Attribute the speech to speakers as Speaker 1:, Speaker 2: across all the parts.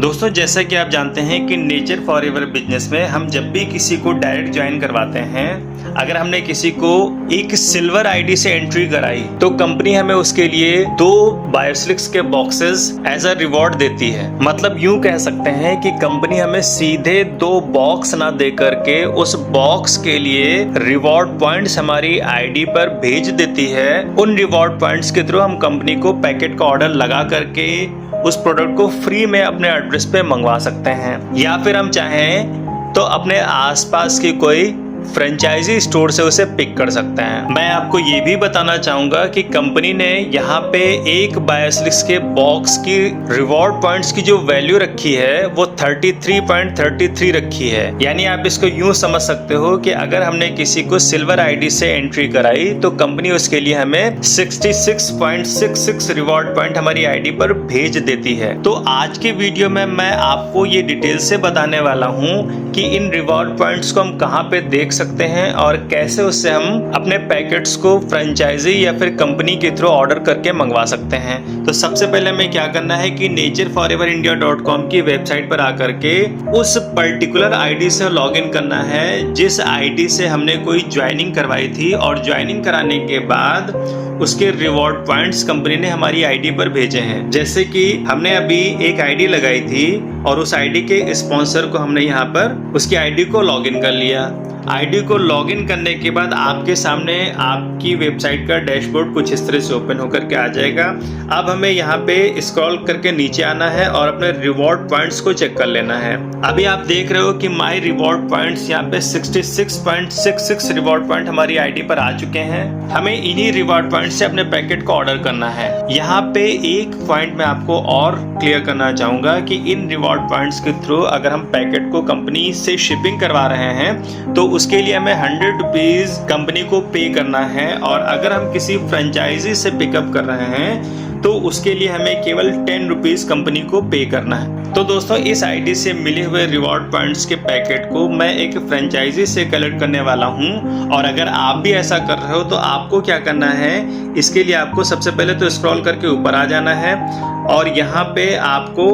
Speaker 1: दोस्तों, जैसा कि आप जानते हैं कि नेचर फॉरएवर बिजनेस में हम जब भी किसी को डायरेक्ट ज्वाइन करवाते हैं, अगर हमने किसी को एक सिल्वर आईडी से एंट्री कराई तो कंपनी हमें उसके लिए 2 बायोस्लिक्स के बॉक्सेस एज अ रिवॉर्ड देती है। मतलब यूं कह सकते हैं कि कंपनी हमें सीधे 2 बॉक्स ना दे करके उस बॉक्स के लिए रिवॉर्ड पॉइंट्स हमारी आईडी पर भेज देती है। उन रिवॉर्ड पॉइंट्स के थ्रू हम कंपनी को पैकेट का ऑर्डर लगा करके उस प्रोडक्ट को फ्री में अपने एड्रेस पे मंगवा सकते हैं, या फिर हम चाहें तो अपने आसपास की कोई फ्रेंचाइजी स्टोर से उसे पिक कर सकते हैं। मैं आपको ये भी बताना चाहूंगा कि कंपनी ने यहाँ पे एक बायोस्लिक्स के बॉक्स की रिवॉर्ड पॉइंट्स की जो वैल्यू रखी है वो 33.33 रखी है। यानी आप इसको यूं समझ सकते हो कि अगर हमने किसी को सिल्वर आईडी से एंट्री कराई तो कंपनी उसके लिए हमें 66.66 रिवॉर्ड पॉइंट हमारी आईडी पर भेज देती है। तो आज के वीडियो में मैं आपको ये डिटेल से बताने वाला हूँ कि इन रिवॉर्ड पॉइंट्स को हम कहाँ पे देख सकते हैं और कैसे उससे हम अपने पैकेट्स को फ्रेंचाइजी या फिर कंपनी के थ्रू ऑर्डर करके मंगवा सकते हैं। तो सबसे पहले हमें क्या करना है कि natureforever.india.com की वेबसाइट पर आकर के उस पर्टिकुलर आईडी से लॉगिन करना है जिस आईडी से हमने कोई ज्वाइनिंग करवाई थी, और ज्वाइनिंग कराने के बाद उसके रिवॉर्ड पॉइंट्स कंपनी ने हमारी आईडी पर भेजे हैं। जैसे कि हमने अभी एक आईडी लगाई थी और उस आईडी के स्पॉन्सर को हमने यहाँ पर उसकी आईडी को लॉगिन कर लिया। आईडी को लॉगिन करने के बाद आपके सामने आपकी वेबसाइट का डैशबोर्ड कुछ इस तरह से ओपन होकर के आ जाएगा। अब हमें यहाँ पे स्क्रॉल करके नीचे आना है और अपने रिवॉर्ड पॉइंट्स को चेक कर लेना है। अभी आप देख रहे हो कि माय रिवॉर्ड पॉइंट्स यहाँ पे 66.66 रिवॉर्ड पॉइंट हमारी आईडी पर आ चुके हैं। हमें इन्हीं रिवॉर्ड पॉइंट से अपने पैकेट को ऑर्डर करना है। यहाँ पे एक पॉइंट मैं आपको और क्लियर करना चाहूंगा कि इन रिवॉर्ड पॉइंट्स के थ्रू अगर हम पैकेट को कंपनी से शिपिंग करवा रहे हैं तो उसके लिए हमें 100 रुपीज कंपनी को पे करना है, और अगर हम किसी फ्रेंचाइजी से पिकअप कर रहे हैं तो उसके लिए हमें केवल 10 रुपीज कंपनी को पे करना है। तो दोस्तों, इस आईडी से मिले हुए रिवॉर्ड पॉइंट्स के पैकेट को मैं एक फ्रेंचाइजी से कलेक्ट करने वाला हूं, और अगर आप भी ऐसा कर रहे हो तो आपको क्या करना है, इसके लिए आपको सबसे पहले तो स्क्रॉल करके ऊपर आ जाना है और यहाँ पे आपको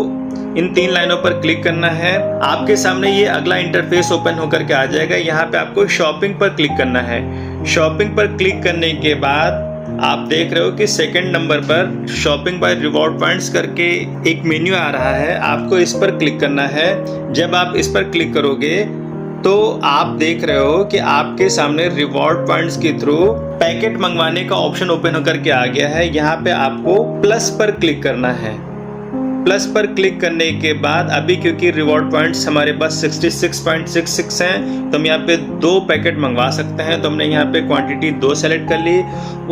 Speaker 1: इन 3 लाइनों पर क्लिक करना है। आपके सामने ये अगला इंटरफेस ओपन होकर के आ जाएगा। यहाँ पे आपको शॉपिंग पर क्लिक करना है। शॉपिंग पर क्लिक करने के बाद आप देख रहे हो कि सेकंड नंबर पर शॉपिंग बाय रिवॉर्ड पॉइंट्स करके एक मेन्यू आ रहा है, आपको इस पर क्लिक करना है। जब आप इस पर क्लिक करोगे तो आप देख रहे हो कि आपके सामने रिवॉर्ड पॉइंट्स के थ्रू पैकेट मंगवाने का ऑप्शन ओपन होकर के आ गया है। यहाँ पे आपको प्लस पर क्लिक करना है। प्लस पर क्लिक करने के बाद अभी क्योंकि रिवॉर्ड पॉइंट्स हमारे पास 66.66 हैं तो हम यहाँ पे 2 पैकेट मंगवा सकते हैं। तो हमने यहाँ पे क्वांटिटी 2 सेलेक्ट कर ली।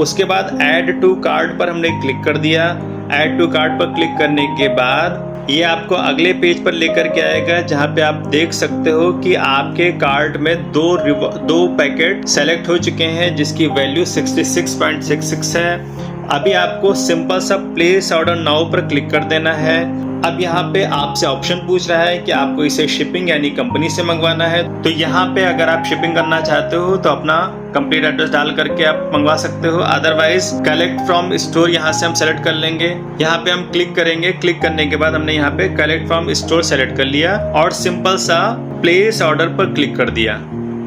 Speaker 1: उसके बाद ऐड टू कार्ट पर हमने क्लिक कर दिया। ऐड टू कार्ट पर क्लिक करने के बाद ये आपको अगले पेज पर लेकर के आएगा जहाँ पे आप देख सकते हो कि आपके कार्ट में 2 पैकेट सेलेक्ट हो चुके हैं जिसकी वैल्यू 66.66 है। अभी आपको सिंपल सा प्लेस ऑर्डर नाउ पर क्लिक कर देना है। अब यहाँ पे आपसे ऑप्शन पूछ रहा है कि आपको इसे शिपिंग यानी कंपनी से मंगवाना है। तो यहाँ पे अगर आप शिपिंग करना चाहते हो तो अपना कंप्लीट एड्रेस डाल करके आप मंगवा सकते हो, अदरवाइज कलेक्ट फ्रॉम स्टोर यहाँ से हम सेलेक्ट कर लेंगे। यहाँ पे हम क्लिक करेंगे। क्लिक करने के बाद हमने यहाँ पे कलेक्ट फ्रॉम स्टोर सेलेक्ट कर लिया और सिंपल सा प्लेस ऑर्डर पर क्लिक कर दिया।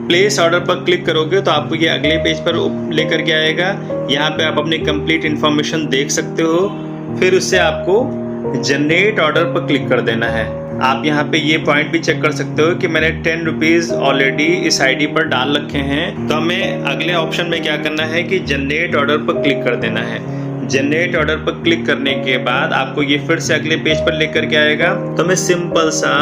Speaker 1: प्लेस ऑर्डर पर क्लिक करोगे तो आपको ये अगले पेज पर लेकर के आएगा। यहाँ पे आप अपनी कंप्लीट इन्फॉर्मेशन देख सकते हो। फिर उससे आपको जनरेट ऑर्डर पर क्लिक कर देना है। आप यहाँ पे ये पॉइंट भी चेक कर सकते हो कि मैंने 10 रुपीज ऑलरेडी इस आईडी पर डाल रखे हैं। तो हमें अगले ऑप्शन में क्या करना है कि जनरेट ऑर्डर पर क्लिक कर देना है। जनरेट ऑर्डर पर क्लिक करने के बाद आपको ये फिर से अगले पेज पर लेकर के आएगा। तो हमें सिंपल सा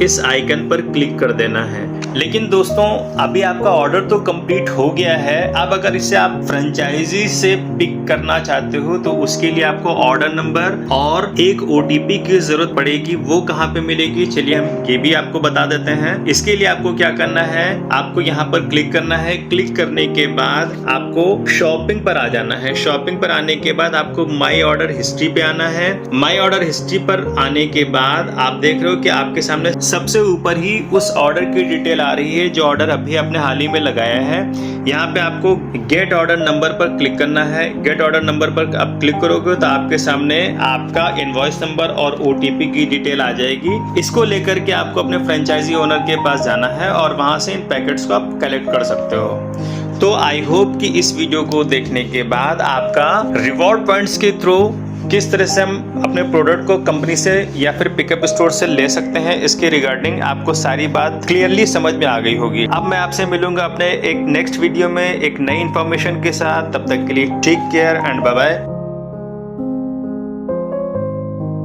Speaker 1: इस आइकन पर क्लिक कर देना है। लेकिन दोस्तों, अभी आपका ऑर्डर तो कंप्लीट हो गया है। अब अगर इसे आप फ्रेंचाइजी से पिक करना चाहते हो तो उसके लिए आपको ऑर्डर नंबर और एक OTP की जरूरत पड़ेगी। वो कहाँ पे मिलेगी, चलिए हम ये भी आपको बता देते हैं। इसके लिए आपको क्या करना है, आपको यहाँ पर क्लिक करना है। क्लिक करने के बाद आपको शॉपिंग पर आ जाना है। शॉपिंग पर आने के बाद बाद आपको माई ऑर्डर हिस्ट्री पे आना है। माई ऑर्डर हिस्ट्री पर आने के बाद आप देख रहे हो कि आपके सामने सबसे ऊपर ही उस ऑर्डर की डिटेल आ रही है जो ऑर्डर अभी आपने हाल ही में लगाया है। यहाँ पे आपको गेट ऑर्डर नंबर पर क्लिक करना है। गेट ऑर्डर नंबर पर आप क्लिक करोगे तो आपके सामने आपका इनवॉइस नंबर और OTP की डिटेल आ जाएगी। इसको लेकर के आपको अपने फ्रेंचाइजी ओनर के पास जाना है और वहां से इन पैकेट्स को आप कलेक्ट कर सकते हो। तो आई होप कि इस वीडियो को देखने के बाद आपका रिवॉर्ड पॉइंट्स के थ्रू किस तरह से हम अपने प्रोडक्ट को कंपनी से या फिर पिकअप स्टोर से ले सकते हैं, इसके रिगार्डिंग आपको सारी बात क्लियरली समझ में आ गई होगी। अब मैं आपसे मिलूंगा अपने एक नेक्स्ट वीडियो में एक नई इन्फॉर्मेशन के साथ। तब तक के लिए take care and bye bye.